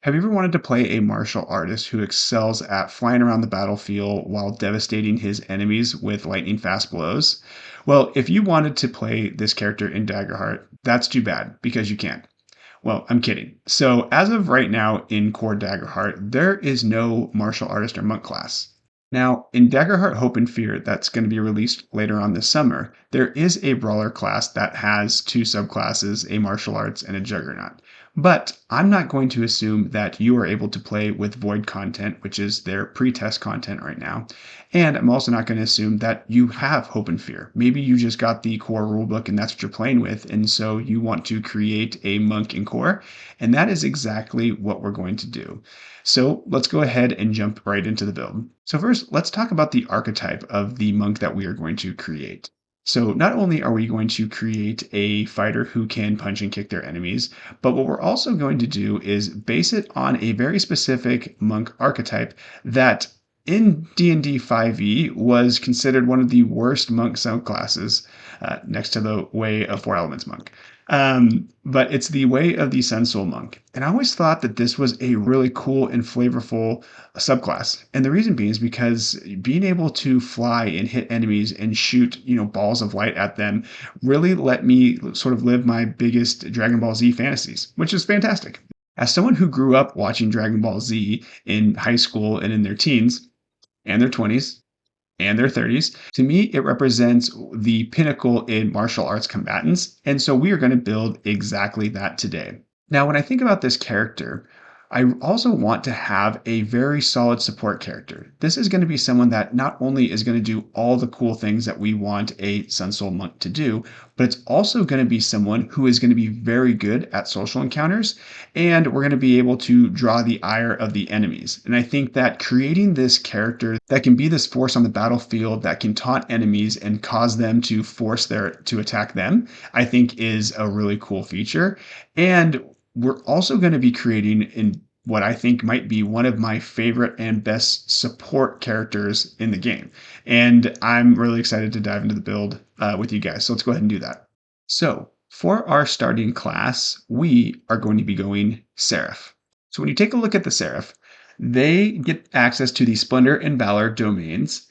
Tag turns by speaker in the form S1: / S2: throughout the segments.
S1: Have you ever wanted to play a martial artist who excels at flying around the battlefield while devastating his enemies with lightning fast blows? Well, if you wanted to play this character in Daggerheart, that's too bad because you can't. Well, I'm kidding. So, as of right now in Core Daggerheart, there is no martial artist or monk class. Now, in Daggerheart Hope and Fear, that's going to be released later on this summer, there is a Brawler class that has two subclasses, a martial arts and a juggernaut. But I'm not going to assume that you are able to play with Void content, which is their pre-test content right now. And I'm also not going to assume that you have Hope and Fear. Maybe you just got the core rulebook and that's what you're playing with. And so you want to create a monk in core. And that is exactly what we're going to do. So let's go ahead and jump right into the build. So first, let's talk about the archetype of the monk that we are going to create. So not only are we going to create a fighter who can punch and kick their enemies, but what we're also going to do is base it on a very specific monk archetype that in D&D 5e was considered one of the worst monk subclasses, next to the Way of Four Elements monk. But it's the Way of the Sun Soul monk. And I always thought that this was a really cool and flavorful subclass. And the reason being is because being able to fly and hit enemies and shoot, balls of light at them really let me sort of live my biggest Dragon Ball Z fantasies, which is fantastic. As someone who grew up watching Dragon Ball Z in high school and in their teens and their 20s, and their 30s. To me, it represents the pinnacle in martial arts combatants. And so we are going to build exactly that today. Now, when I think about this character, I also want to have a very solid support character. This is going to be someone that not only is going to do all the cool things that we want a Sun Soul monk to do, but it's also going to be someone who is going to be very good at social encounters, and we're going to be able to draw the ire of the enemies. And I think that creating this character that can be this force on the battlefield that can taunt enemies and cause them to to attack them, I think is a really cool feature. And we're also going to be creating in what I think might be one of my favorite and best support characters in the game. And I'm really excited to dive into the build with you guys. So let's go ahead and do that. So for our starting class, we are going to be going Seraph. So when you take a look at the Seraph, they get access to the Splendor and Valor domains.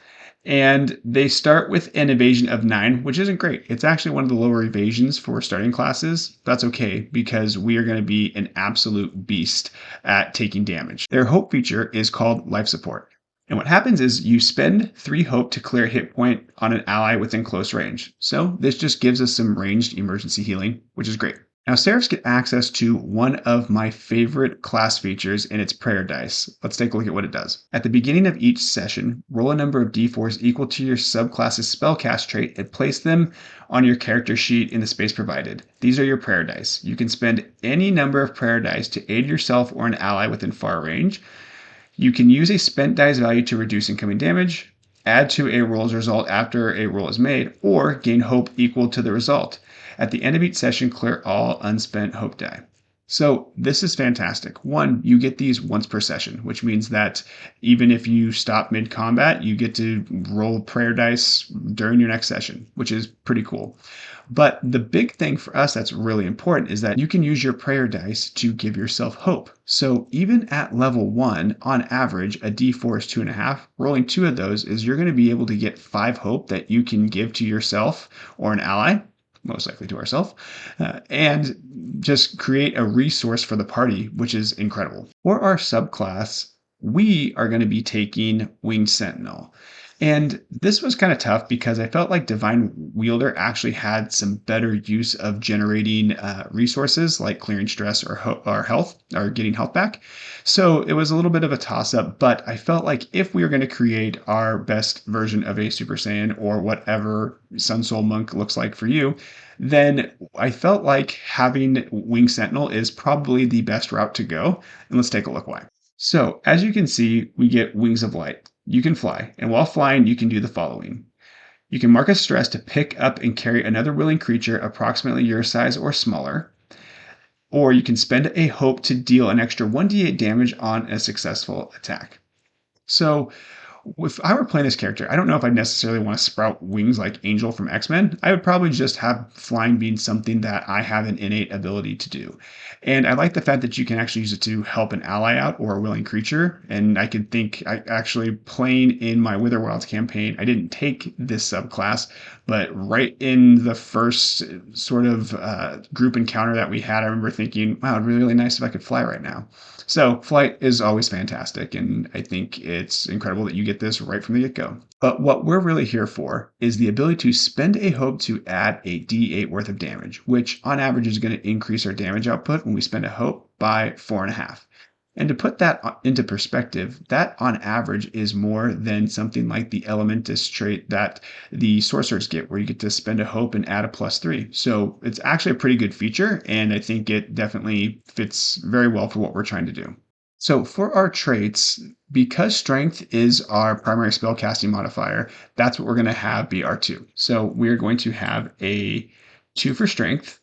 S1: And they start with an evasion of 9, which isn't great. It's actually one of the lower evasions for starting classes. That's okay because we are going to be an absolute beast at taking damage. Their hope feature is called Life Support. And what happens is you spend 3 hope to clear a hit point on an ally within close range. So this just gives us some ranged emergency healing, which is great. Now, Seraphs get access to one of my favorite class features, and it's Prayer Dice. Let's take a look at what it does. At the beginning of each session, roll a number of d4s equal to your subclass's spellcast trait and place them on your character sheet in the space provided. These are your Prayer Dice. You can spend any number of Prayer Dice to aid yourself or an ally within far range. You can use a spent dice value to reduce incoming damage, add to a roll's result after a roll is made, or gain hope equal to the result. At the end of each session, clear all unspent hope die. So this is fantastic. One, you get these once per session, which means that even if you stop mid-combat, you get to roll prayer dice during your next session, which is pretty cool. But the big thing for us that's really important is that you can use your prayer dice to give yourself hope. So even at level 1, on average, a d4 is 2.5. Rolling 2 of those is you're going to be able to get 5 hope that you can give to yourself or an ally, most likely to ourselves, and just create a resource for the party, which is incredible. For our subclass, we are going to be taking Winged Sentinel. And this was kind of tough because I felt like Divine Wielder actually had some better use of generating resources like clearing stress or health or getting health back. So it was a little bit of a toss-up, but I felt like if we were going to create our best version of a Super Saiyan or whatever Sun Soul Monk looks like for you, then I felt like having Wing Sentinel is probably the best route to go. And let's take a look why. So as you can see, we get Wings of Light. You can fly, and while flying, you can do the following. You can mark a stress to pick up and carry another willing creature approximately your size or smaller, or you can spend a hope to deal an extra 1d8 damage on a successful attack. So If I were playing this character, I don't know if I'd necessarily want to sprout wings like Angel from X-Men. I would probably just have flying being something that I have an innate ability to do. And I like the fact that you can actually use it to help an ally out or a willing creature. And I can think I actually playing in my Witherwilds campaign, I didn't take this subclass, but right in the first sort of group encounter that we had, I remember thinking, wow, it'd be really nice if I could fly right now. So flight is always fantastic, and I think it's incredible that you get this right from the get-go. But what we're really here for is the ability to spend a hope to add a D8 worth of damage, which on average is going to increase our damage output when we spend a hope by 4.5. And to put that into perspective, that on average is more than something like the Elementus trait that the sorcerers get, where you get to spend a hope and add a +3. So it's actually a pretty good feature, and I think it definitely fits very well for what we're trying to do. So for our traits, because strength is our primary spellcasting modifier, that's what we're going to have be our 2. So we're going to have a 2 for strength.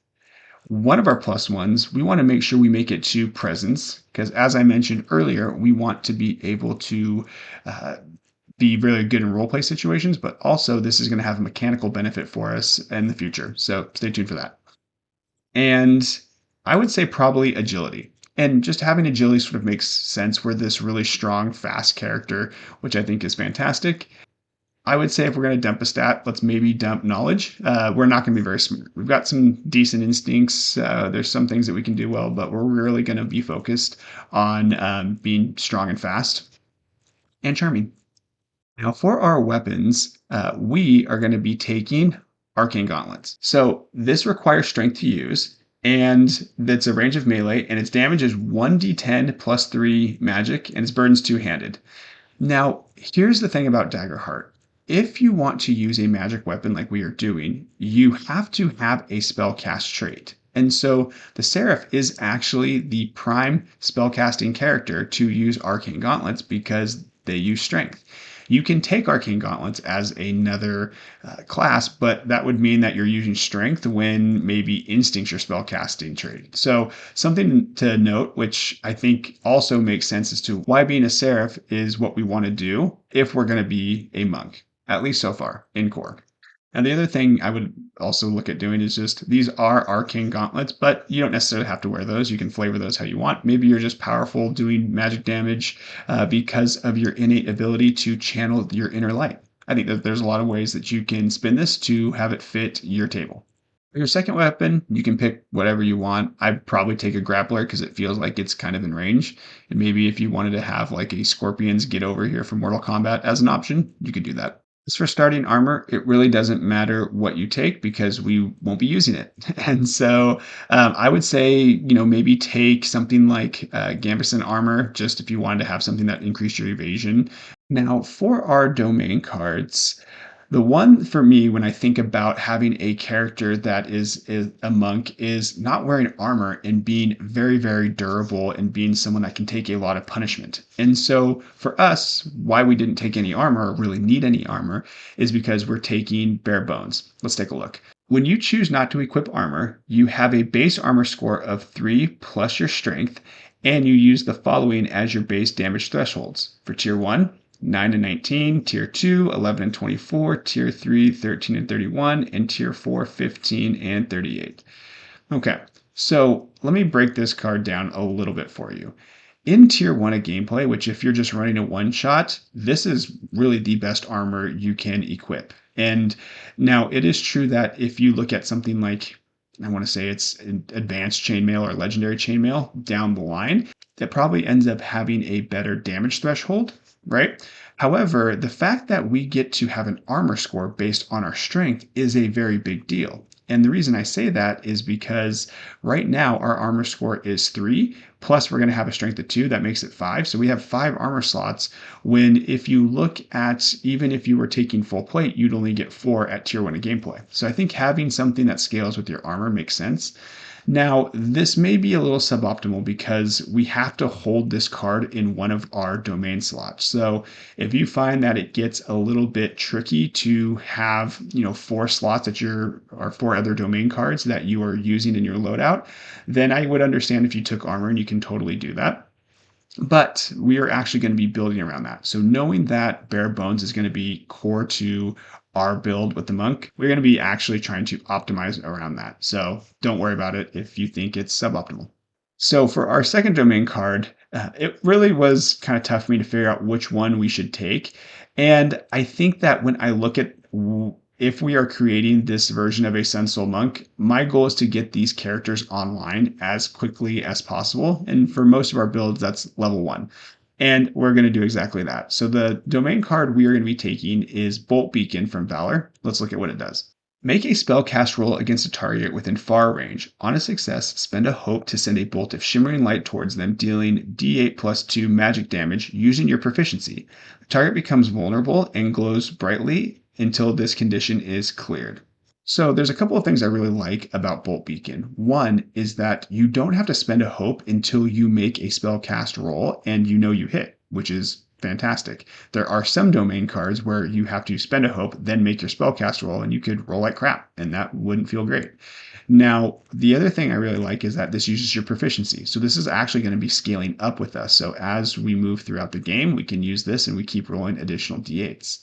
S1: One of our plus ones, we want to make sure we make it to presence, because as I mentioned earlier, we want to be able to uh, be really good in role play situations, but also this is going to have a mechanical benefit for us in the future. So stay tuned for that. And I would say probably agility. And just having agility sort of makes sense. We're this really strong, fast character, which I think is fantastic. I would say if we're going to dump a stat, let's maybe dump knowledge. We're not going to be very smart. We've got some decent instincts. There's some things that we can do well, but we're really going to be focused on being strong and fast and charming. Now, for our weapons, we are going to be taking Arcane Gauntlets. So this requires strength to use, and that's a range of melee, and its damage is 1d10 plus 3 magic, and its burden's two-handed. Now, here's the thing about Daggerheart. If you want to use a magic weapon like we are doing, you have to have a spellcast trait. And so the Seraph is actually the prime spellcasting character to use Arcane Gauntlets because they use strength. You can take Arcane Gauntlets as another class, but that would mean that you're using strength when maybe instinct's your spellcasting trait. So something to note, which I think also makes sense as to why being a Seraph is what we want to do if we're going to be a monk, at least so far in core. And the other thing I would also look at doing is just these are arcane gauntlets, but you don't necessarily have to wear those. You can flavor those how you want. Maybe you're just powerful doing magic damage because of your innate ability to channel your inner light. I think that there's a lot of ways that you can spin this to have it fit your table. For your second weapon, you can pick whatever you want. I'd probably take a grappler because it feels like it's kind of in range. And maybe if you wanted to have like a Scorpion's Get Over Here from Mortal Kombat as an option, you could do that. As for starting armor, it really doesn't matter what you take because we won't be using it. And so I would say, maybe take something like Gambison armor, just if you wanted to have something that increased your evasion. Now, for our domain cards, the one for me when I think about having a character that is a monk is not wearing armor and being very, very durable and being someone that can take a lot of punishment. And so for us, why we didn't take any armor or really need any armor is because we're taking bare bones. Let's take a look. When you choose not to equip armor, you have a base armor score of 3 plus your strength, and you use the following as your base damage thresholds. For tier 1, 9 and 19, tier 2, 11 and 24, tier 3, 13 and 31, and tier 4, 15 and 38. Okay, so let me break this card down a little bit for you. In tier 1 of gameplay, which if you're just running a one-shot, this is really the best armor you can equip. And now it is true that if you look at something like, I want to say it's advanced chainmail or legendary chainmail down the line, that probably ends up having a better damage threshold, right? However, the fact that we get to have an armor score based on our strength is a very big deal. And the reason I say that is because right now our armor score is 3, plus we're going to have a strength of 2. That makes it 5. So we have 5 armor slots when if you look at, even if you were taking full plate, you'd only get 4 at tier 1 of gameplay. So I think having something that scales with your armor makes sense. Now, this may be a little suboptimal because we have to hold this card in one of our domain slots. So if you find that it gets a little bit tricky to have, 4 slots or 4 other domain cards that you are using in your loadout, then I would understand if you took armor and you can totally do that. But we are actually going to be building around that. So knowing that bare bones is going to be core to our build with the monk, we're going to be actually trying to optimize around that. So don't worry about it if you think it's suboptimal. So for our second domain card, it really was kind of tough for me to figure out which one we should take. And I think that when I look at if we are creating this version of a Sun Soul Monk, my goal is to get these characters online as quickly as possible. And for most of our builds, that's level 1. And we're going to do exactly that. So the domain card we are going to be taking is Bolt Beacon from Valor. Let's look at what it does. Make a spell cast roll against a target within far range. On a success, spend a hope to send a bolt of shimmering light towards them, dealing d8 plus 2 magic damage using your proficiency. The target becomes vulnerable and glows brightly until this condition is cleared. So there's a couple of things I really like about Bolt Beacon. One is that you don't have to spend a hope until you make a spell cast roll and you know you hit, which is fantastic. There are some domain cards where you have to spend a hope, then make your spellcast roll, and you could roll like crap, and that wouldn't feel great. Now, the other thing I really like is that this uses your proficiency. So this is actually going to be scaling up with us. So as we move throughout the game, we can use this and we keep rolling additional d8s.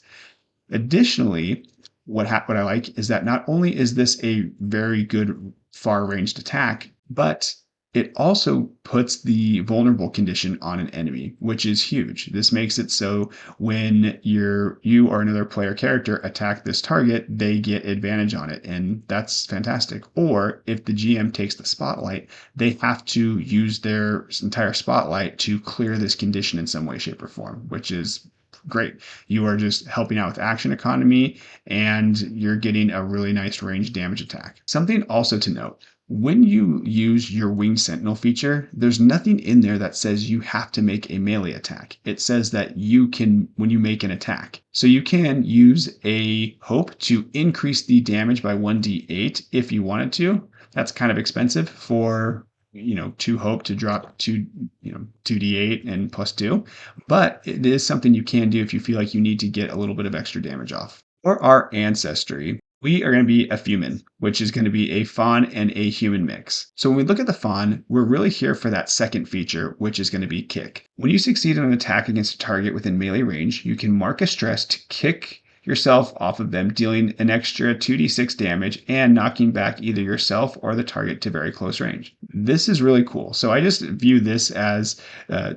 S1: Additionally, what I like is that not only is this a very good far ranged attack, but it also puts the vulnerable condition on an enemy, which is huge. This makes it so when you or another player character attack this target, they get advantage on it, and that's fantastic. Or if the GM takes the spotlight, they have to use their entire spotlight to clear this condition in some way, shape, or form, which is great. You are just helping out with action economy and you're getting a really nice range damage attack. Something also to note, when you use your Winged Sentinel feature, there's nothing in there that says you have to make a melee attack. It says that you can, when you make an attack. So you can use a hope to increase the damage by 1d8 if you wanted to. That's kind of expensive for 2 hope to drop 2d8 and plus 2, but it is something you can do if you feel like you need to get a little bit of extra damage off. For our ancestry, we are going to be a Fumin, which is going to be a fawn and a human mix. So when we look at the fawn, we're really here for that second feature, which is going to be kick. When you succeed on an attack against a target within melee range, you can mark a stress to kick yourself off of them, dealing an extra 2d6 damage and knocking back either yourself or the target to very close range. This is really cool. So I just view this as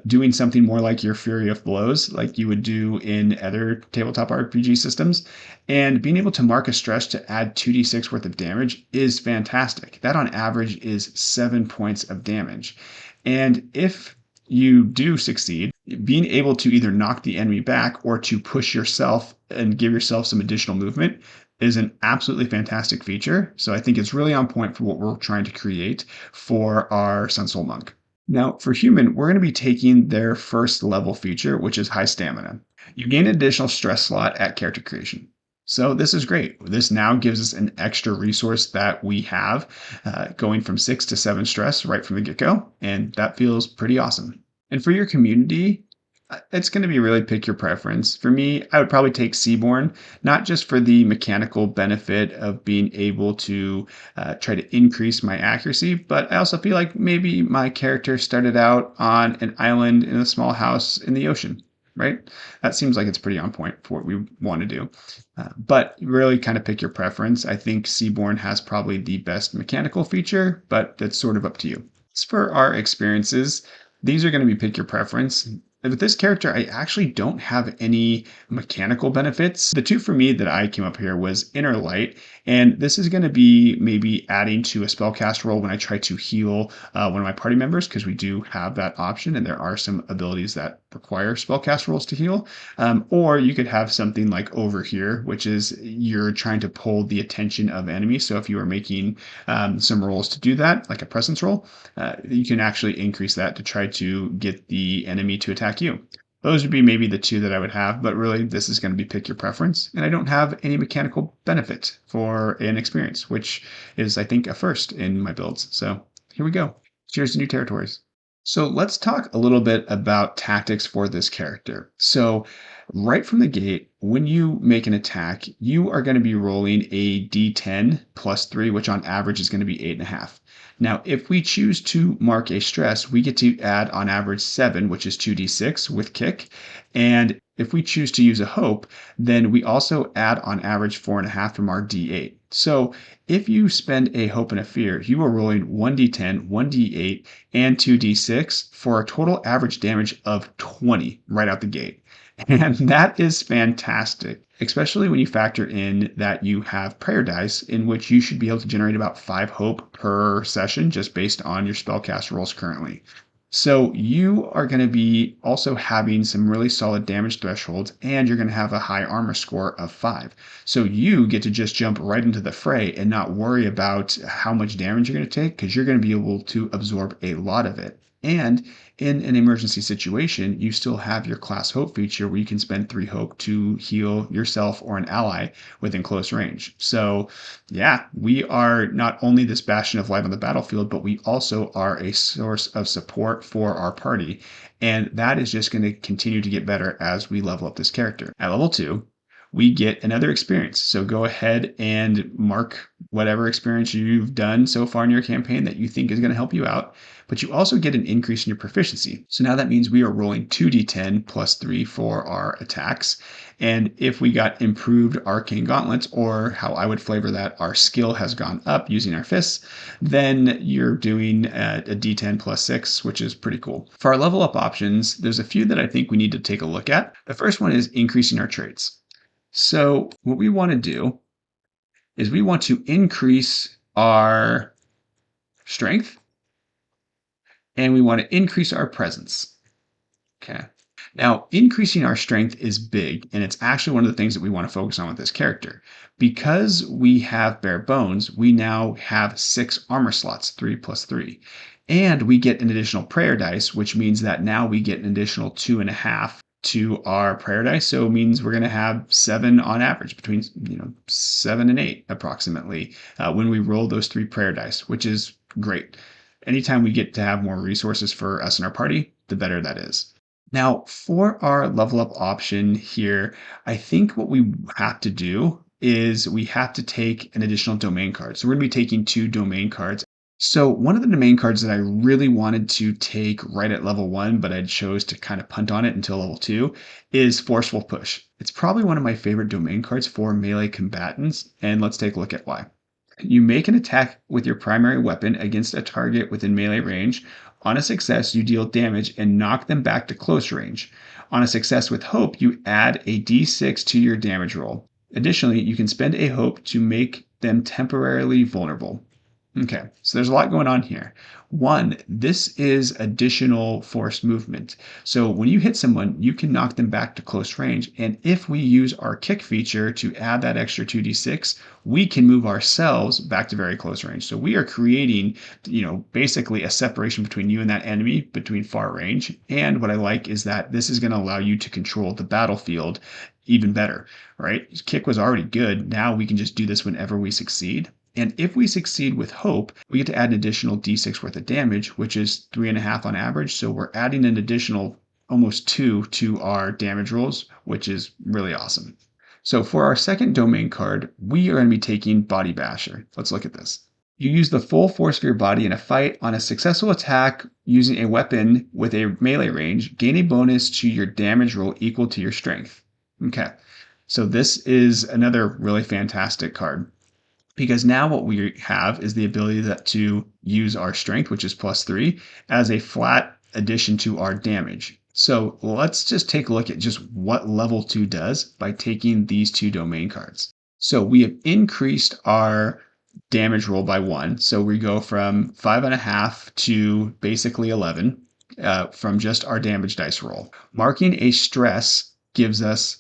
S1: doing something more like your Fury of Blows, like you would do in other tabletop RPG systems. And being able to mark a stress to add 2d6 worth of damage is fantastic. That on average is 7 points of damage. And if you do succeed, being able to either knock the enemy back or to push yourself and give yourself some additional movement is an absolutely fantastic feature. So I think it's really on point for what we're trying to create for our Sun Soul Monk. Now, for human, we're going to be taking their first level feature, which is high stamina. You gain an additional stress slot at character creation. So this is great. This now gives us an extra resource that we have going from 6 to 7 stress right from the get-go, and that feels pretty awesome. And for your community, it's going to be really pick your preference. For me, I would probably take Seaborn, not just for the mechanical benefit of being able to try to increase my accuracy, but I also feel like maybe my character started out on an island in a small house in the ocean, right? That seems like it's pretty on point for what we want to do. But really kind of pick your preference. I think Seaborn has probably the best mechanical feature, but that's sort of up to you. As for our experiences, these are going to be pick your preference. With this character, I actually don't have any mechanical benefits. The two for me that I came up here was Inner Light, and this is going to be maybe adding to a spellcast roll when I try to heal one of my party members, because we do have that option, and there are some abilities that require spellcast rolls to heal. Or you could have something like Over Here, which is you're trying to pull the attention of enemies. So if you are making some rolls to do that, like a presence roll, you can actually increase that to try to get the enemy to attack you. Those would be maybe the two that I would have, but really this is going to be pick your preference. And I don't have any mechanical benefit for an experience, which is, I think, a first in my builds. So here we go. Cheers to new territories. So let's talk a little bit about tactics for this character. So right from the gate, when you make an attack, you are going to be rolling a d10 plus 3, which on average is going to be 8.5. Now, if we choose to mark a stress, we get to add on average 7, which is 2d6 with kick. And if we choose to use a hope, then we also add on average 4.5 from our d8. So if you spend a hope and a fear, you are rolling 1d10, 1d8, and 2d6 for a total average damage of 20 right out the gate. And that is fantastic, especially when you factor in that you have prayer dice, in which you should be able to generate about 5 hope per session just based on your spellcast rolls currently. So you are going to be also having some really solid damage thresholds, and you're going to have a high armor score of 5. So you get to just jump right into the fray and not worry about how much damage you're going to take, because you're going to be able to absorb a lot of it. And in an emergency situation, you still have your class hope feature where you can spend 3 hope to heal yourself or an ally within close range. So yeah, we are not only this bastion of light on the battlefield, but we also are a source of support for our party. And that is just going to continue to get better as we level up this character. At level 2, we get another experience. So go ahead and mark whatever experience you've done so far in your campaign that you think is going to help you out. But you also get an increase in your proficiency. So now that means we are rolling 2d10 plus 3 for our attacks. And if we got improved arcane gauntlets, or how I would flavor that, our skill has gone up using our fists, then you're doing a d10 plus 6, which is pretty cool. For our level up options, there's a few that I think we need to take a look at. The first one is increasing our traits. So what we want to do is we want to increase our strength, and we want to increase our presence. Okay. Now, increasing our strength is big, and it's actually one of the things that we want to focus on with this character. Because we have bare bones, we now have 6 armor slots, 3 plus 3. And we get an additional prayer dice, which means that now we get an additional 2.5 to our prayer dice. So it means we're going to have 7 on average, between 7 and 8 approximately, when we roll those 3 prayer dice, which is great. Anytime we get to have more resources for us and our party, the better that is. Now, for our level up option here, I think what we have to do is we have to take an additional domain card. So we're going to be taking 2 domain cards. So one of the domain cards that I really wanted to take right at level 1, but I chose to kind of punt on it until level 2, is Forceful Push. It's probably one of my favorite domain cards for melee combatants, and let's take a look at why. You make an attack with your primary weapon against a target within melee range. On a success, you deal damage and knock them back to close range. On a success with hope, you add a d6 to your damage roll. Additionally, you can spend a hope to make them temporarily vulnerable. Okay, so there's a lot going on here. One, this is additional forced movement. So when you hit someone, you can knock them back to close range. And if we use our kick feature to add that extra 2d6, we can move ourselves back to very close range. So we are creating, basically a separation between you and that enemy between far range. And what I like is that this is going to allow you to control the battlefield even better, right? Kick was already good. Now we can just do this whenever we succeed. And if we succeed with hope, we get to add an additional d6 worth of damage, which is 3.5 on average. So we're adding an additional almost 2 to our damage rolls, which is really awesome. So for our second domain card, we are going to be taking Body Basher. Let's look at this. You use the full force of your body in a fight. On a successful attack using a weapon with a melee range, gain a bonus to your damage roll equal to your strength. Okay, so this is another really fantastic card, because now what we have is the ability to use our strength, which is +3, as a flat addition to our damage. So let's just take a look at just what level 2 does by taking these 2 domain cards. So we have increased our damage roll by 1. So we go from 5.5 to basically 11 from just our damage dice roll. Marking a stress gives us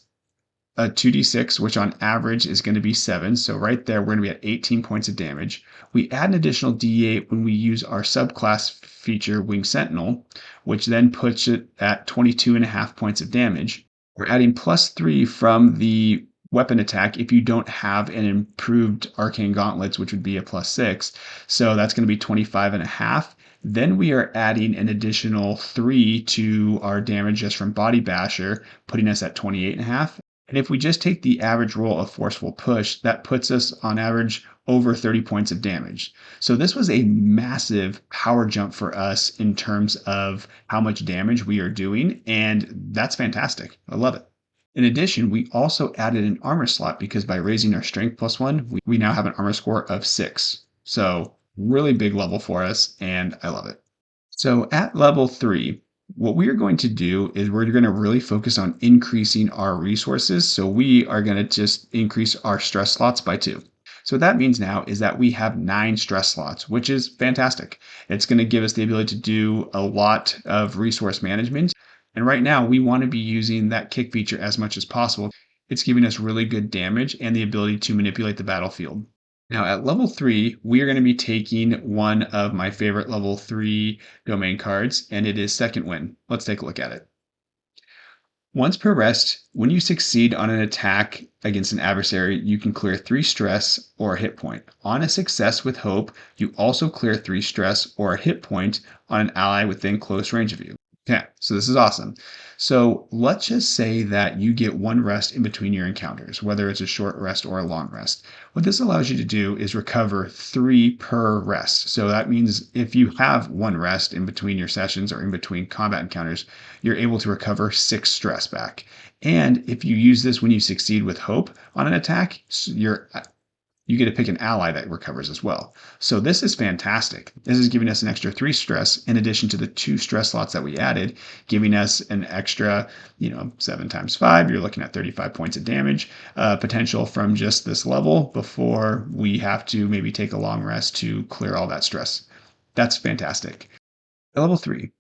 S1: a 2d6, which on average is going to be 7. So right there, we're going to be at 18 points of damage. We add an additional d8 when we use our subclass feature, Wing Sentinel, which then puts it at 22.5 points of damage. We're adding +3 from the weapon attack if you don't have an improved arcane gauntlets, which would be a +6. So that's going to be 25.5. Then we are adding an additional 3 to our damage just from Body Basher, putting us at 28.5. And if we just take the average roll of Forceful Push, that puts us on average over 30 points of damage. So this was a massive power jump for us in terms of how much damage we are doing, and that's fantastic. I love it. In addition, we also added an armor slot because by raising our strength +1, we now have an armor score of 6. So really big level for us, and I love it. So at level 3, what we are going to do is we're going to really focus on increasing our resources. So we are going to just increase our stress slots by 2. So what that means now is that we have 9 stress slots, which is fantastic. It's going to give us the ability to do a lot of resource management. And right now we want to be using that kick feature as much as possible. It's giving us really good damage and the ability to manipulate the battlefield. Now at level 3, we are going to be taking one of my favorite level 3 domain cards, and it is Second Wind. Let's take a look at it. Once per rest, when you succeed on an attack against an adversary, you can clear 3 stress or a hit point. On a success with Hope, you also clear 3 stress or a hit point on an ally within close range of you. Okay, so this is awesome. So let's just say that you get 1 rest in between your encounters, whether it's a short rest or a long rest. What this allows you to do is recover 3 per rest. So that means if you have 1 rest in between your sessions or in between combat encounters, you're able to recover 6 stress back. And if you use this when you succeed with Hope on an attack, you get to pick an ally that recovers as well. So this is fantastic. This is giving us an extra 3 stress in addition to the 2 stress slots that we added, giving us an extra, 7 times 5. You're looking at 35 points of damage potential from just this level before we have to maybe take a long rest to clear all that stress. That's fantastic. Level 3.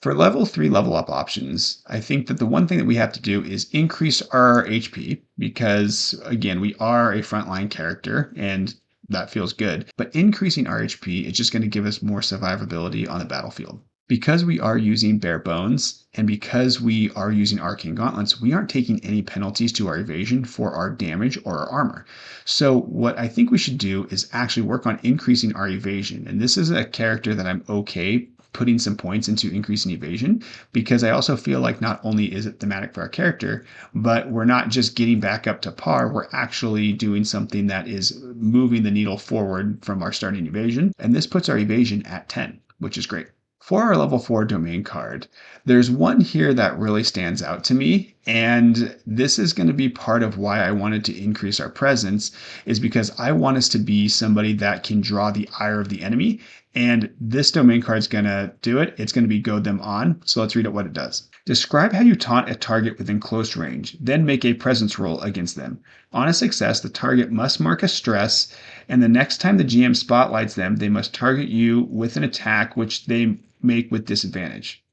S1: For level 3 level up options, I think that the one thing that we have to do is increase our HP because, again, we are a frontline character and that feels good. But increasing our HP is just going to give us more survivability on the battlefield. Because we are using bare bones and because we are using arcane gauntlets, we aren't taking any penalties to our evasion for our damage or our armor. So what I think we should do is actually work on increasing our evasion. And this is a character that I'm okay putting some points into increasing evasion because I also feel like not only is it thematic for our character, but we're not just getting back up to par, we're actually doing something that is moving the needle forward from our starting evasion. And this puts our evasion at 10, which is great. For our level 4 domain card, there's one here that really stands out to me, and this is going to be part of why I wanted to increase our presence, is because I want us to be somebody that can draw the ire of the enemy, and this domain card is going to do it. It's going to be Goad Them On, so let's read it what it does. Describe how you taunt a target within close range, then make a presence roll against them. On a success, the target must mark a stress, and the next time the GM spotlights them, they must target you with an attack which they make with disadvantage.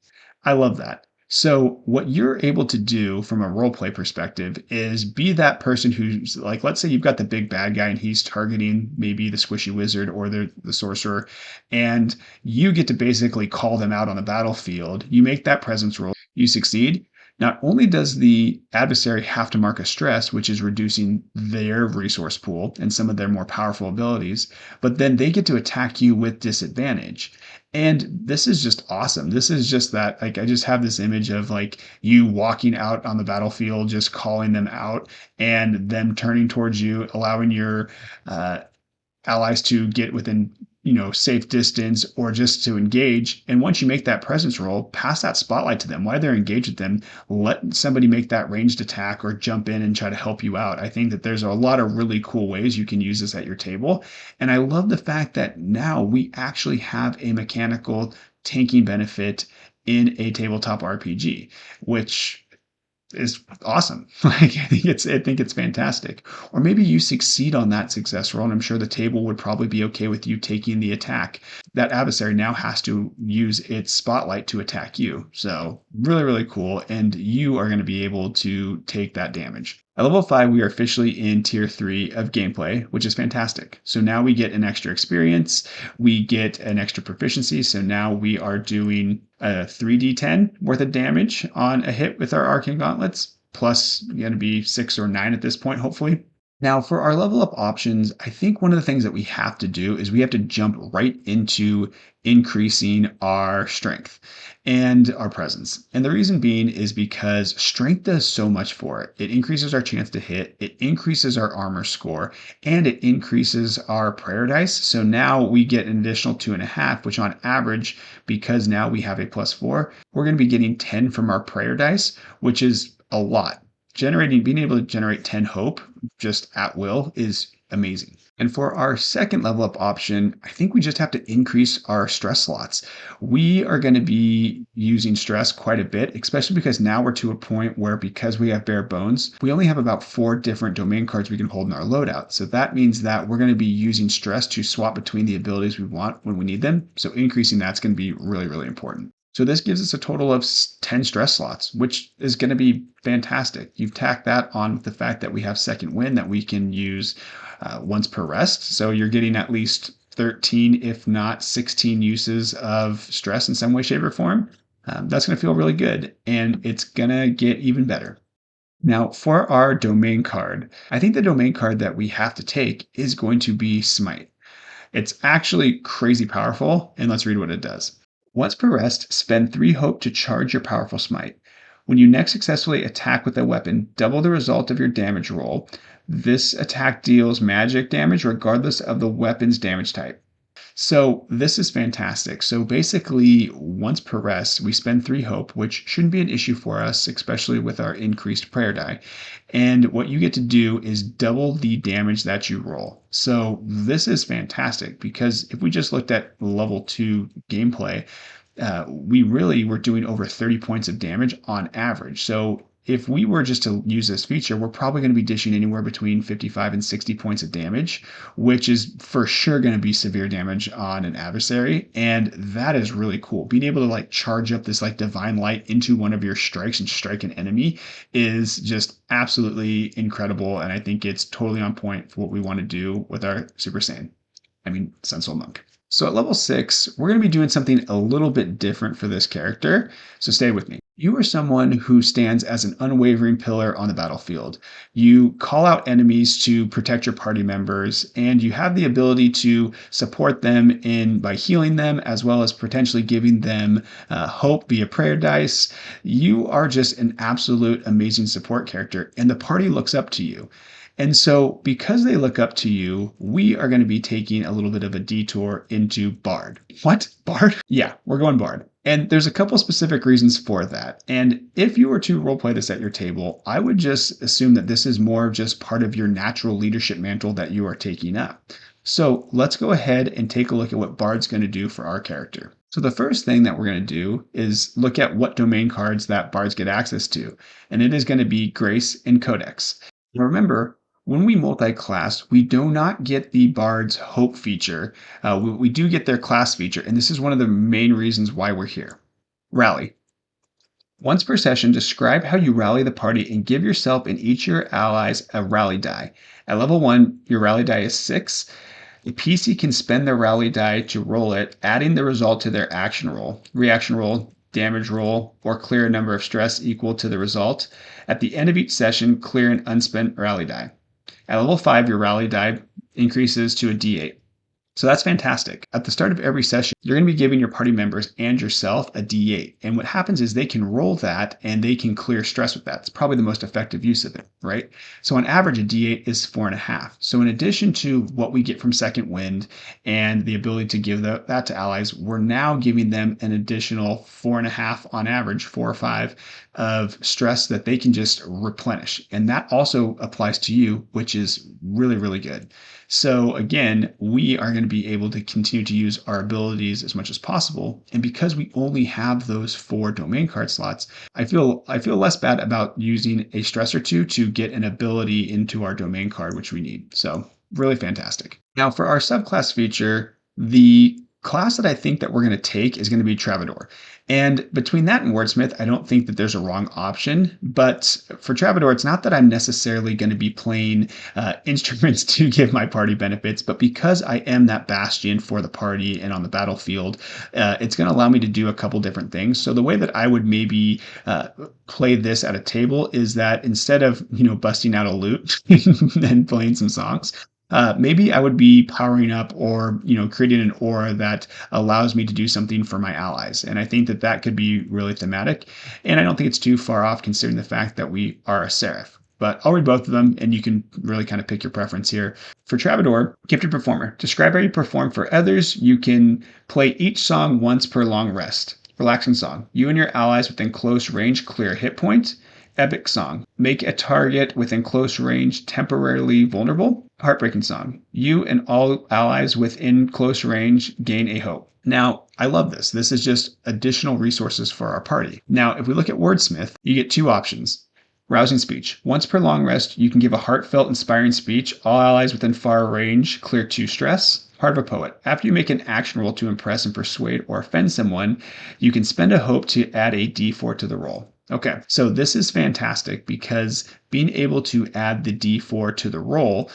S1: I love that. So what you're able to do from a roleplay perspective is be that person who's like, let's say you've got the big bad guy and he's targeting maybe the squishy wizard or the sorcerer, and you get to basically call them out on the battlefield. You make that presence roll, you succeed. Not only does the adversary have to mark a stress, which is reducing their resource pool and some of their more powerful abilities, but then they get to attack you with disadvantage. And this is just awesome. This is just that, like, I just have this image of like you walking out on the battlefield, just calling them out and them turning towards you, allowing your allies to get within safe distance or just to engage. And once you make that presence roll, pass that spotlight to them while they're engaged with them. Let somebody make that ranged attack or jump in and try to help you out. I think that there's a lot of really cool ways you can use this at your table, and I love the fact that now we actually have a mechanical tanking benefit in a tabletop RPG, which is awesome. Like I think it's fantastic. Or maybe you succeed on that success roll, and I'm sure the table would probably be okay with you taking the attack. That adversary now has to use its spotlight to attack you. So really, really cool. And you are going to be able to take that damage. At level 5, we are officially in tier 3 of gameplay, which is fantastic. So now we get an extra experience, we get an extra proficiency. So now we are doing a 3d10 worth of damage on a hit with our arcane gauntlets, plus going to be 6 or 9 at this point, hopefully. Now, for our level up options, I think one of the things that we have to do is we have to jump right into increasing our strength and our presence. And the reason being is because strength does so much for it. It increases our chance to hit, it increases our armor score, and it increases our prayer dice. So now we get an additional 2.5, which on average, because now we have a +4, we're going to be getting 10 from our prayer dice, which is a lot. Being able to generate 10 hope just at will is amazing. And for our second level up option, I think we just have to increase our stress slots. We are going to be using stress quite a bit, especially because now we're to a point where, because we have bare bones, we only have about 4 different domain cards we can hold in our loadout. So that means that we're going to be using stress to swap between the abilities we want when we need them. So increasing that's going to be really, really important. So this gives us a total of 10 stress slots, which is going to be fantastic. You've tacked that on with the fact that we have second wind that we can use once per rest. So you're getting at least 13, if not 16 uses of stress in some way, shape, or form. That's going to feel really good, and it's going to get even better. Now, for our domain card, I think the domain card that we have to take is going to be Smite. It's actually crazy powerful, and let's read what it does. Once per rest, spend 3 hope to charge your powerful smite. When you next successfully attack with a weapon, double the result of your damage roll. This attack deals magic damage regardless of the weapon's damage type. So this is fantastic. So basically, once per rest, we spend 3 hope, which shouldn't be an issue for us, especially with our increased prayer die. And what you get to do is double the damage that you roll. So this is fantastic because if we just looked at level 2 gameplay, we really were doing over 30 points of damage on average. So if we were just to use this feature, we're probably going to be dishing anywhere between 55 and 60 points of damage, which is for sure going to be severe damage on an adversary. And that is really cool. Being able to like charge up this like divine light into one of your strikes and strike an enemy is just absolutely incredible. And I think it's totally on point for what we want to do with our Super Saiyan. I mean, Sun Soul Monk. So at level 6, we're going to be doing something a little bit different for this character. So stay with me. You are someone who stands as an unwavering pillar on the battlefield. You call out enemies to protect your party members, and you have the ability to support them in by healing them, as well as potentially giving them hope via prayer dice. You are just an absolute amazing support character, and the party looks up to you. And so, because they look up to you, we are going to be taking a little bit of a detour into Bard. What? Bard? Yeah, we're going Bard. And there's a couple specific reasons for that. And if you were to roleplay this at your table, I would just assume that this is more of just part of your natural leadership mantle that you are taking up. So let's go ahead and take a look at what Bard's going to do for our character. So the first thing that we're going to do is look at what domain cards that Bards get access to. And it is going to be Grace and Codex. Now remember, when we multi-class, we do not get the Bard's Hope feature. We do get their class feature, and this is one of the main reasons why we're here. Rally. Once per session, describe how you rally the party and give yourself and each of your allies a rally die. At level 1, your rally die is 6. The PC can spend their rally die to roll it, adding the result to their action roll, reaction roll, damage roll, or clear a number of stress equal to the result. At the end of each session, clear an unspent rally die. At level 5, your rally die increases to a D8. So that's fantastic. At the start of every session, you're going to be giving your party members and yourself a D8. And what happens is they can roll that and they can clear stress with that. It's probably the most effective use of it, right? So on average, a D8 is 4.5. So in addition to what we get from Second Wind and the ability to give that to allies, we're now giving them an additional 4.5 on average, 4 or 5 of stress that they can just replenish. And that also applies to you, which is really, really good. So again, we are going to be able to continue to use our abilities as much as possible. And because we only have those 4 domain card slots, I feel less bad about using a stress or two to get an ability into our domain card, which we need. So really fantastic. Now for our subclass feature, the class that I think that we're going to take is going to be Travador. And between that and Wordsmith, I don't think that there's a wrong option. But for Travador, it's not that I'm necessarily going to be playing instruments to give my party benefits, but because I am that bastion for the party and on the battlefield, it's going to allow me to do a couple different things. So the way that I would maybe play this at a table is that instead of busting out a lute and playing some songs, maybe I would be powering up or creating an aura that allows me to do something for my allies, and I think that that could be really thematic. And I don't think it's too far off considering the fact that we are a seraph. But I'll read both of them, and you can really kind of pick your preference here. For Travador, Gifted Performer. Describe how you perform for others. You can play each song once per long rest. Relaxing song. You and your allies within close range clear a hit point. Epic song. Make a target within close range temporarily vulnerable. Heartbreaking song. You and all allies within close range gain a hope. Now, I love this. This is just additional resources for our party. Now, if we look at Wordsmith, you get two options. Rousing speech. Once per long rest, you can give a heartfelt, inspiring speech. All allies within far range clear 2 stress. Heart of a Poet. After you make an action roll to impress and persuade or offend someone, you can spend a hope to add a d4 to the roll. Okay, so this is fantastic because being able to add the d4 to the roll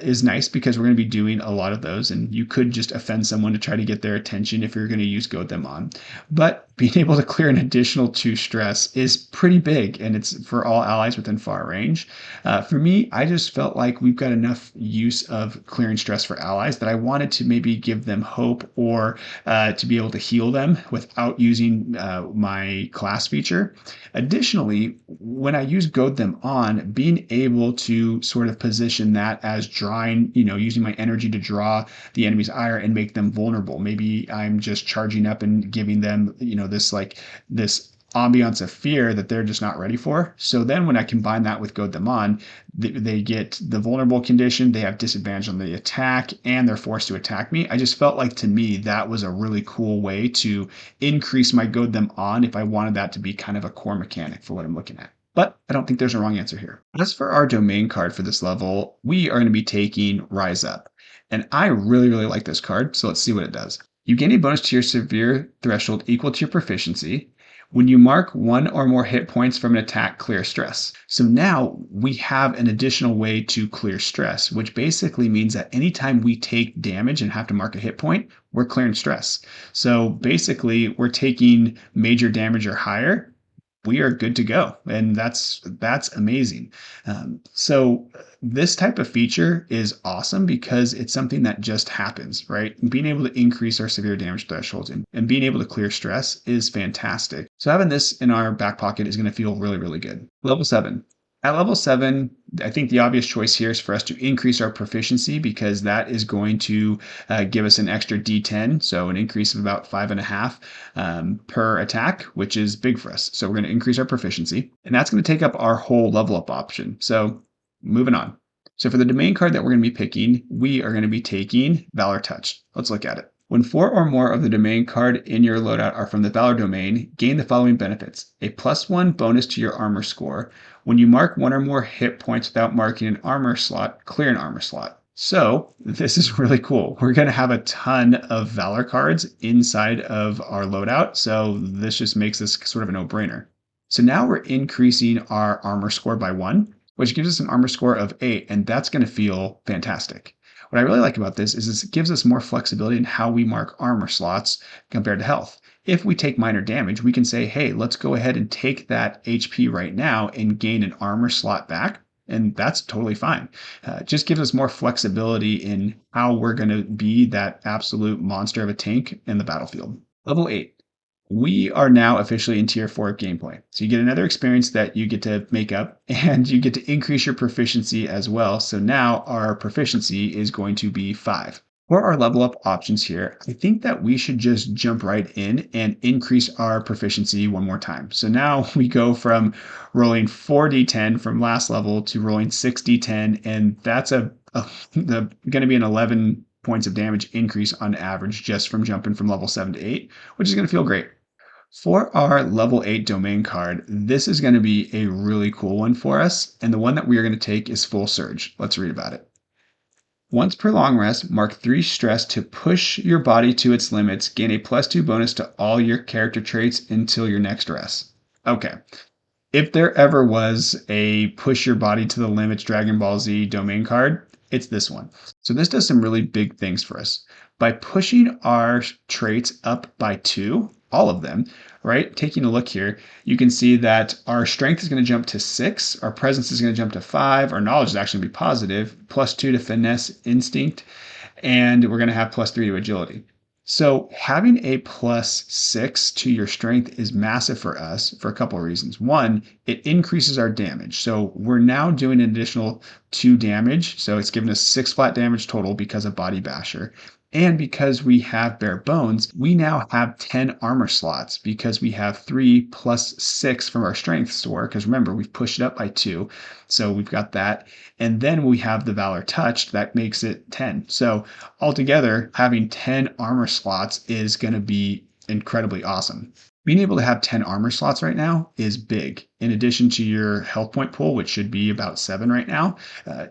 S1: is nice because we're going to be doing a lot of those, and you could just offend someone to try to get their attention if you're going to use Goad Them On. But being able to clear an additional 2 stress is pretty big, and it's for all allies within far range. For me, I just felt like we've got enough use of clearing stress for allies that I wanted to maybe give them hope or to be able to heal them without using my class feature. Additionally, when I use Goad Them On, being able to sort of position that as drawing, using my energy to draw the enemy's ire and make them vulnerable. Maybe I'm just charging up and giving them, this ambiance of fear that they're just not ready for. So then when I combine that with Goad Them On, they get the vulnerable condition, they have disadvantage on the attack, and they're forced to attack me. I just felt like, to me, that was a really cool way to increase my Goad Them On if I wanted that to be kind of a core mechanic for what I'm looking at. But I don't think there's a wrong answer here. As for our domain card for this level, we are going to be taking Rise Up. And I really, really like this card, so let's see what it does. You gain a bonus to your severe threshold equal to your proficiency. When you mark 1 or more hit points from an attack, clear stress. So now we have an additional way to clear stress, which basically means that anytime we take damage and have to mark a hit point, we're clearing stress. So basically, we're taking major damage or higher, we are good to go, and that's amazing. So this type of feature is awesome because it's something that just happens, right? Being able to increase our severe damage thresholds and being able to clear stress is fantastic. So having this in our back pocket is going to feel really, really good. Level 7. At level 7, I think the obvious choice here is for us to increase our proficiency because that is going to give us an extra d10, so an increase of about 5.5 per attack, which is big for us. So we're going to increase our proficiency, and that's going to take up our whole level up option. So moving on. So for the domain card that we're going to be picking, we are going to be taking Valor Touch. Let's look at it. When 4 or more of the domain card in your loadout are from the Valor domain, gain the following benefits. A +1 bonus to your armor score. When you mark 1 or more hit points without marking an armor slot, clear an armor slot. So this is really cool. We're going to have a ton of Valor cards inside of our loadout, so this just makes this sort of a no-brainer. So now we're increasing our armor score by 1, which gives us an armor score of 8, and that's going to feel fantastic. What I really like about this is it gives us more flexibility in how we mark armor slots compared to health. If we take minor damage, we can say, hey, let's go ahead and take that HP right now and gain an armor slot back. And that's totally fine. It just gives us more flexibility in how we're going to be that absolute monster of a tank in the battlefield. Level 8. We are now officially in tier 4 of gameplay. So you get another experience that you get to make up, and you get to increase your proficiency as well. So now our proficiency is going to be 5. For our level up options here, I think that we should just jump right in and increase our proficiency one more time. So now we go from rolling 4d10 from last level to rolling 6d10, and that's going to be an 11 points of damage increase on average just from jumping from level 7 to 8, which is going to feel great. For our level 8 domain card, this is going to be a really cool one for us, and the one that we are going to take is Full Surge. Let's read about it. Once per long rest, mark 3 stress to push your body to its limits. Gain a +2 bonus to all your character traits until your next rest. Okay. If there ever was a push your body to the limits Dragon Ball Z domain card, it's this one. So this does some really big things for us. By pushing our traits up by 2, all of them, right? Taking a look here, you can see that our strength is going to jump to 6, our presence is going to jump to 5, our knowledge is actually going to be positive, +2 to finesse instinct, and we're going to have +3 to agility. So having a +6 to your strength is massive for us for a couple of reasons. One, it increases our damage. So we're now doing an additional 2 damage. So it's giving us 6 flat damage total because of Body Basher. And because we have bare bones, we now have 10 armor slots because we have 3 plus 6 from our strength store. Because remember, we've pushed it up by 2. So we've got that. And then we have the Valor Touched that makes it 10. So altogether, having 10 armor slots is going to be incredibly awesome. Being able to have 10 armor slots right now is big. In addition to your health point pool, which should be about 7 right now,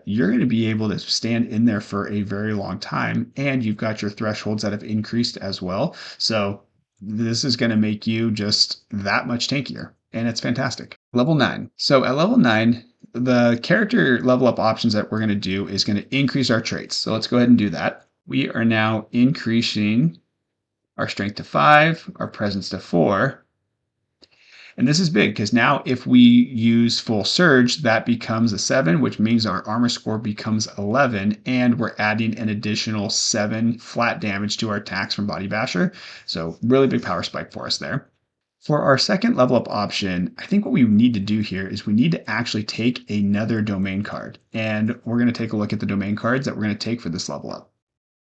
S1: you're going to be able to stand in there for a very long time. And you've got your thresholds that have increased as well. So this is going to make you just that much tankier. And it's fantastic. Level 9. So at level 9, the character level up options that we're going to do is going to increase our traits. So let's go ahead and do that. We are now increasing our strength to 5, our presence to 4. And this is big because now if we use full surge, that becomes a 7, which means our armor score becomes 11, and we're adding an additional 7 flat damage to our attacks from Body Basher. So really big power spike for us there. For our second level up option, I think what we need to do here is we need to actually take another domain card. And we're going to take a look at the domain cards that we're going to take for this level up.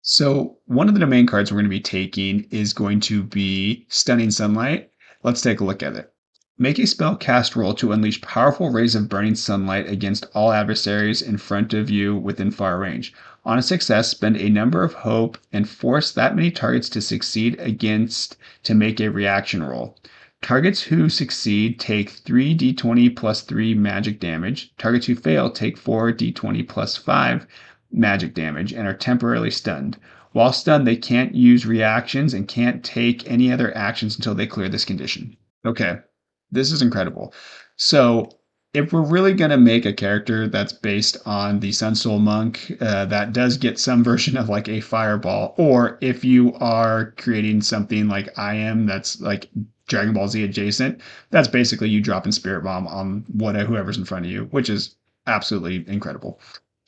S1: So one of the domain cards we're going to be taking is going to be Stunning Sunlight. Let's take a look at it. Make a spell cast roll to unleash powerful rays of burning sunlight against all adversaries in front of you within far range. On a success, spend a number of hope and force that many targets to succeed against to make a reaction roll. Targets who succeed take 3d20 plus 3 magic damage. Targets who fail take 4d20 plus 5 magic damage and are temporarily stunned. While stunned, they can't use reactions and can't take any other actions until they clear this condition. Okay, this is incredible. So if we're really going to make a character that's based on the Sun Soul Monk that does get some version of like a fireball, or if you are creating something like I am that's like Dragon Ball Z adjacent, that's basically you dropping Spirit Bomb on whoever's in front of you, which is absolutely incredible.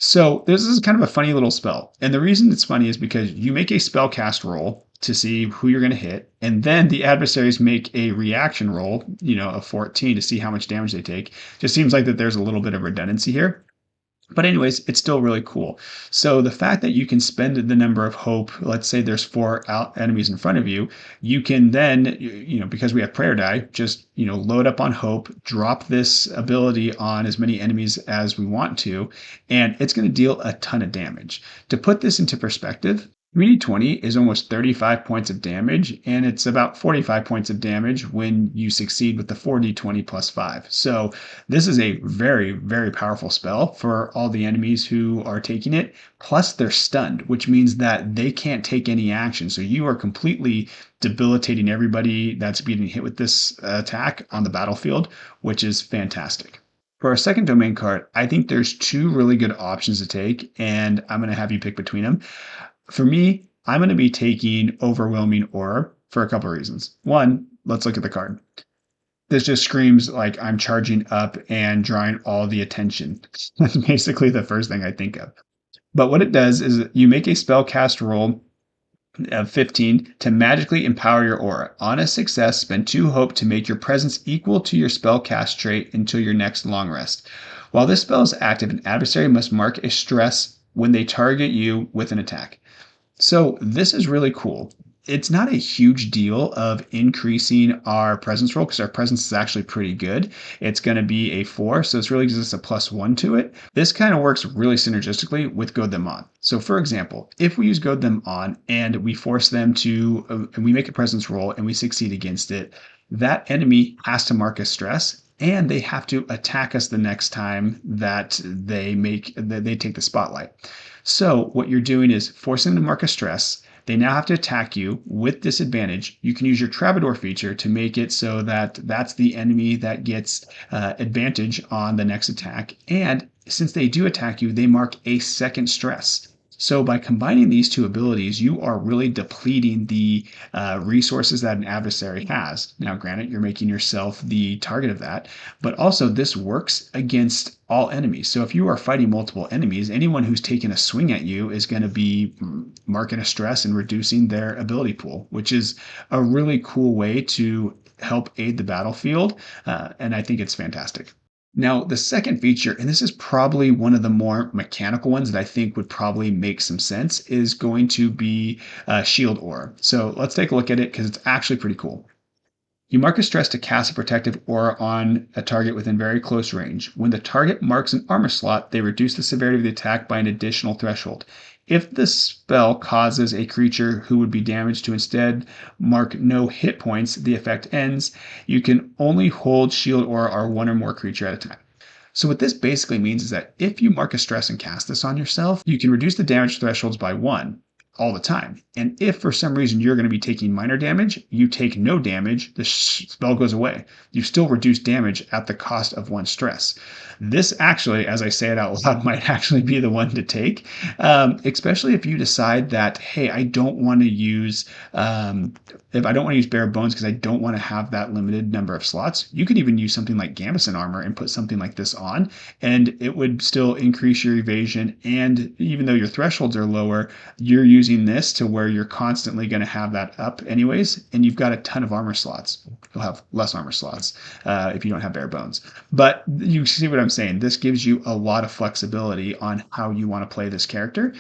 S1: So this is kind of a funny little spell. And the reason it's funny is because you make a spell cast roll to see who you're going to hit. And then the adversaries make a reaction roll, of 14 to see how much damage they take. Just seems like that there's a little bit of redundancy here. But anyways, it's still really cool. So the fact that you can spend the number of hope, let's say there's 4 enemies in front of you, you can then, because we have prayer die, just, load up on hope, drop this ability on as many enemies as we want to, and it's going to deal a ton of damage. To put this into perspective, 3d20 is almost 35 points of damage, and it's about 45 points of damage when you succeed with the 4d20 plus 5. So this is a very, very powerful spell for all the enemies who are taking it. Plus, they're stunned, which means that they can't take any action. So you are completely debilitating everybody that's being hit with this attack on the battlefield, which is fantastic. For our second domain card, I think there's 2 really good options to take, and I'm going to have you pick between them. For me, I'm going to be taking Overwhelming Aura for a couple of reasons. One, let's look at the card. This just screams like I'm charging up and drawing all the attention. That's basically the first thing I think of. But what it does is you make a spell cast roll of 15 to magically empower your aura. On a success, spend 2 hope to make your presence equal to your spell cast trait until your next long rest. While this spell is active, an adversary must mark a stress when they target you with an attack. So this is really cool. It's not a huge deal of increasing our presence roll because our presence is actually pretty good. It's going to be a 4, so this really gives us a +1 to it. This kind of works really synergistically with Goad Them On. So for example, if we use Goad Them On and we force them to, and we make a presence roll and we succeed against it, that enemy has to mark a stress. and they have to attack us the next time that they take the spotlight. So what you're doing is forcing them to mark a stress. They now have to attack you with disadvantage. You can use your Troubadour feature to make it so that that's the enemy that gets advantage on the next attack. And since they do attack you, they mark a second stress. So by combining these two abilities, you are really depleting the resources that an adversary has. Now, granted, you're making yourself the target of that, but also this works against all enemies. So if you are fighting multiple enemies, anyone who's taking a swing at you is going to be marking a stress and reducing their ability pool, which is a really cool way to help aid the battlefield. And I think it's fantastic. Now, the second feature, and this is probably one of the more mechanical ones that I think would probably make some sense, is going to be Shield Aura. So let's take a look at it because it's actually pretty cool. You mark a stress to cast a protective aura on a target within very close range. When the target marks an armor slot, they reduce the severity of the attack by an additional threshold. If the spell causes a creature who would be damaged to instead mark no hit points, the effect ends. You can only hold shield aura or one or more creature at a time. So what this basically means is that if you mark a stress and cast this on yourself, you can reduce the damage thresholds by one all the time. And if for some reason you're going to be taking minor damage, you take no damage, the spell goes away. You still reduce damage at the cost of one stress. This actually, as I say it out loud, might actually be the one to take, especially if you decide that, hey, I don't want to use, if I don't want to use bare bones because I don't want to have that limited number of slots, you could even use something like Gambeson armor and put something like this on, and it would still increase your evasion. And even though your thresholds are lower, you're using this to where you're constantly going to have that up anyways, and you've got a ton of armor slots. You'll have less armor slots if you don't have bare bones. But you see what I'm saying. This gives you a lot of flexibility on how you want to play this character,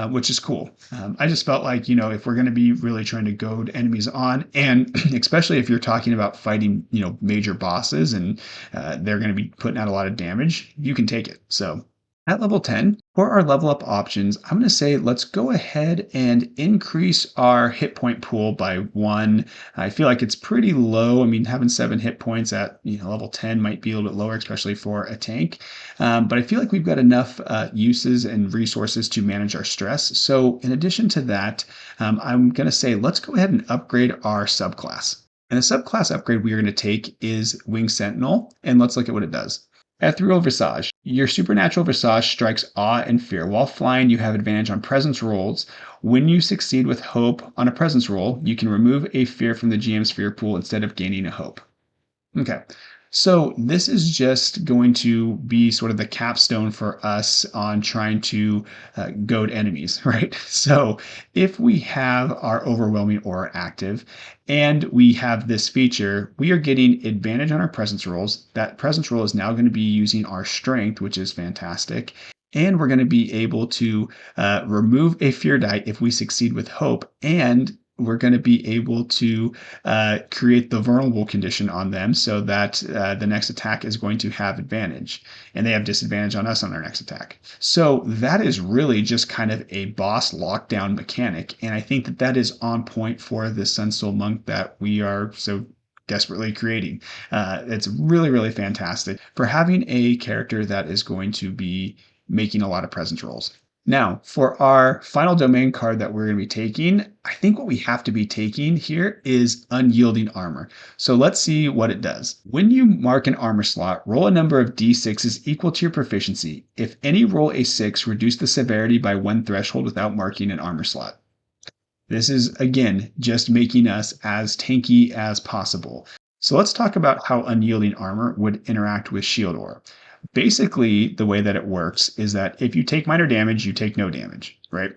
S1: which is cool. I just felt like, if we're going to be really trying to goad enemies on, and especially if you're talking about fighting, major bosses and they're going to be putting out a lot of damage, you can take it. So at level 10, for our level up options, I'm going to say let's go ahead and increase our hit point pool by one. I feel like it's pretty low. I mean, having 7 hit points at level 10 might be a little bit lower, especially for a tank. But I feel like we've got enough uses and resources to manage our stress. So in addition to that, I'm going to say let's go ahead and upgrade our subclass. And the subclass upgrade we are going to take is Winged Sentinel, and let's look at what it does. Ethereal Visage. Your supernatural visage strikes awe and fear. While flying, you have advantage on presence rolls. When you succeed with hope on a presence roll, you can remove a fear from the GM's fear pool instead of gaining a hope. Okay. So this is just going to be sort of the capstone for us on trying to goad enemies, right? So if we have our overwhelming aura active and we have this feature, we are getting advantage on our presence rolls. That presence roll is now going to be using our strength, which is fantastic. And we're going to be able to remove a fear die if we succeed with hope, and we're going to be able to create the vulnerable condition on them so that the next attack is going to have advantage, and they have disadvantage on us on their next attack. So that is really just kind of a boss lockdown mechanic, and I think that that is on point for the Sun Soul Monk that we are so desperately creating. It's really, really fantastic for having a character that is going to be making a lot of presence rolls. Now, for our final domain card that we're going to be taking, I think what we have to be taking here is Unyielding Armor. So let's see what it does. When you mark an armor slot, roll a number of d6s equal to your proficiency. If any roll a 6, reduce the severity by 1 threshold without marking an armor slot. This is, again, just making us as tanky as possible. So let's talk about how Unyielding Armor would interact with Shield Aura. Basically, the way that it works is that if you take minor damage, you take no damage, right?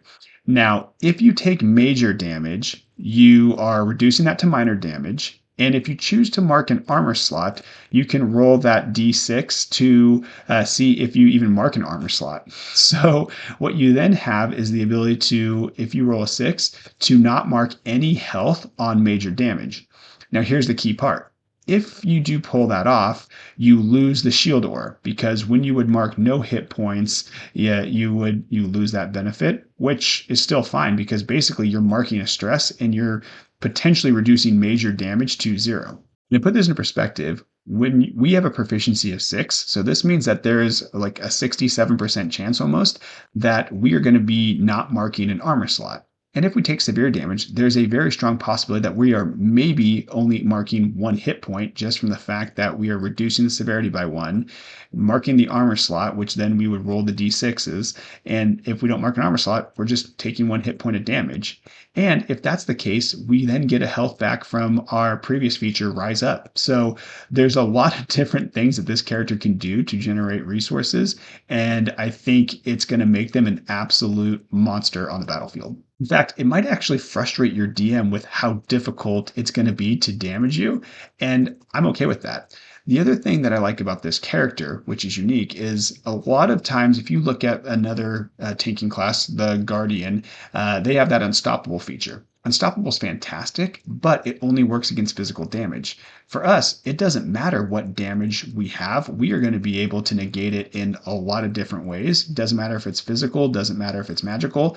S1: Now, if you take major damage, you are reducing that to minor damage. And if you choose to mark an armor slot, you can roll that d6 to see if you even mark an armor slot. So what you then have is the ability to, if you roll a 6, to not mark any health on major damage. Now, here's the key part. If you do pull that off, you lose the shield aura, because when you would mark no hit points, you lose that benefit, which is still fine because basically you're marking a stress and you're potentially reducing major damage to 0. To put this in perspective, when we have a proficiency of 6, so this means that there is like a 67% chance almost that we are going to be not marking an armor slot. And if we take severe damage, there's a very strong possibility that we are maybe only marking 1 hit point just from the fact that we are reducing the severity by 1, marking the armor slot, which then we would roll the d6s. And if we don't mark an armor slot, we're just taking 1 hit point of damage. And if that's the case, we then get a health back from our previous feature, Rise Up. So there's a lot of different things that this character can do to generate resources, and I think it's going to make them an absolute monster on the battlefield. In fact, it might actually frustrate your DM with how difficult it's going to be to damage you, and I'm okay with that. The other thing that I like about this character, which is unique, is a lot of times if you look at another tanking class, the Guardian, they have that unstoppable feature. Unstoppable is fantastic, but it only works against physical damage. For us, it doesn't matter what damage we have. We are going to be able to negate it in a lot of different ways. Doesn't matter if it's physical, doesn't matter if it's magical.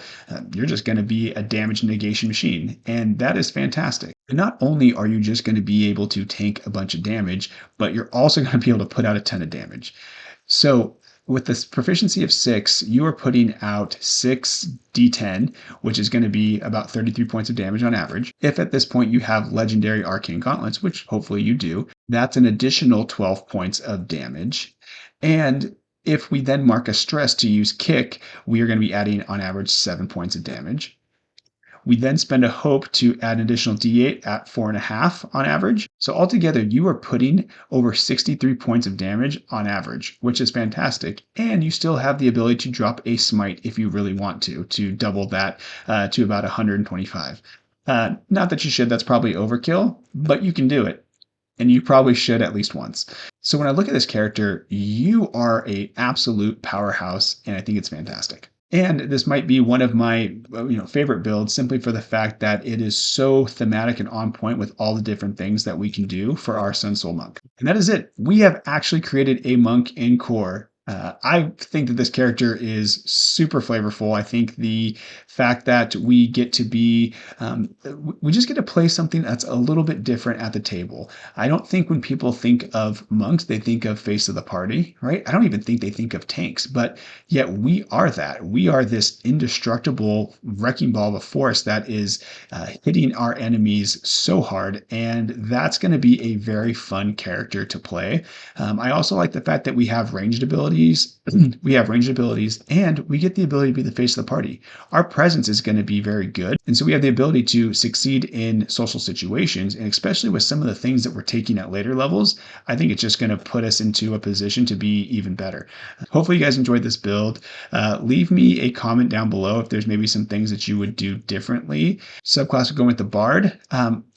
S1: You're just going to be a damage negation machine, and that is fantastic. And not only are you just going to be able to tank a bunch of damage, but you're also going to be able to put out a ton of damage. So with this proficiency of 6, you are putting out 6d10, which is going to be about 33 points of damage on average. If at this point you have legendary arcane gauntlets, which hopefully you do, that's an additional 12 points of damage. And if we then mark a stress to use kick, we are going to be adding on average 7 points of damage. We then spend a hope to add an additional d8 at 4.5 on average. So altogether, you are putting over 63 points of damage on average, which is fantastic. And you still have the ability to drop a smite if you really want to double that to about 125. Not that you should, that's probably overkill, but you can do it. And you probably should at least once. So when I look at this character, you are an absolute powerhouse, and I think it's fantastic. And this might be one of my favorite builds simply for the fact that it is so thematic and on point with all the different things that we can do for our Sun Soul Monk. And that is it. We have actually created a monk in core. I think that this character is super flavorful. I think the fact that we get to be, we just get to play something that's a little bit different at the table. I don't think when people think of monks, they think of face of the party, right? I don't even think they think of tanks, but yet we are that. We are this indestructible wrecking ball of a force that is hitting our enemies so hard, and that's going to be a very fun character to play. I also like the fact that we have ranged abilities. We have ranged abilities, and we get the ability to be the face of the party. Our presence is going to be very good, and so we have the ability to succeed in social situations, and especially with some of the things that we're taking at later levels, I think it's just going to put us into a position to be even better. Hopefully you guys enjoyed this build. Leave me a comment down below if there's maybe some things that you would do differently. Subclass would go with the Bard.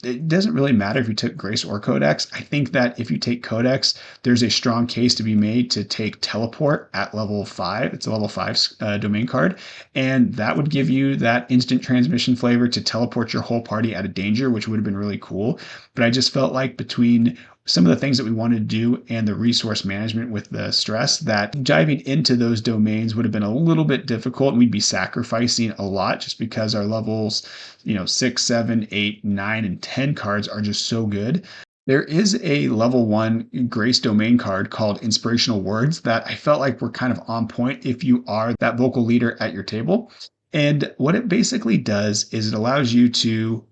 S1: It doesn't really matter if you took Grace or Codex. I think that if you take Codex, there's a strong case to be made to take Teleport at level 5. It's a level 5 domain card, and that would give you that instant transmission flavor to teleport your whole party out of danger, which would have been really cool. But I just felt like between some of the things that we wanted to do and the resource management with the stress, that diving into those domains would have been a little bit difficult, and we'd be sacrificing a lot just because our levels 6, 7, 8, 9, and 10 cards are just so good. There is a level 1 Grace domain card called Inspirational Words that I felt like were kind of on point if you are that vocal leader at your table. And what it basically does is it allows you to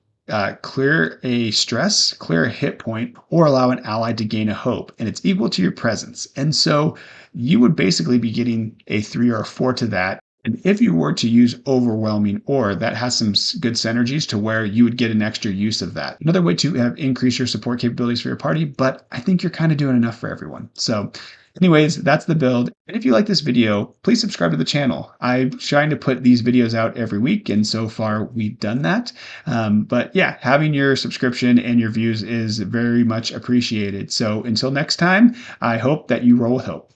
S1: clear a stress, clear a hit point, or allow an ally to gain a hope, and it's equal to your presence. And so you would basically be getting a 3 or a 4 to that. And if you were to use Overwhelming Aura, that has some good synergies to where you would get an extra use of that. Another way to increase your support capabilities for your party, but I think you're kind of doing enough for everyone. So anyways, that's the build. And if you like this video, please subscribe to the channel. I'm trying to put these videos out every week, and so far we've done that. But yeah, having your subscription and your views is very much appreciated. So until next time, I hope that you roll with hope.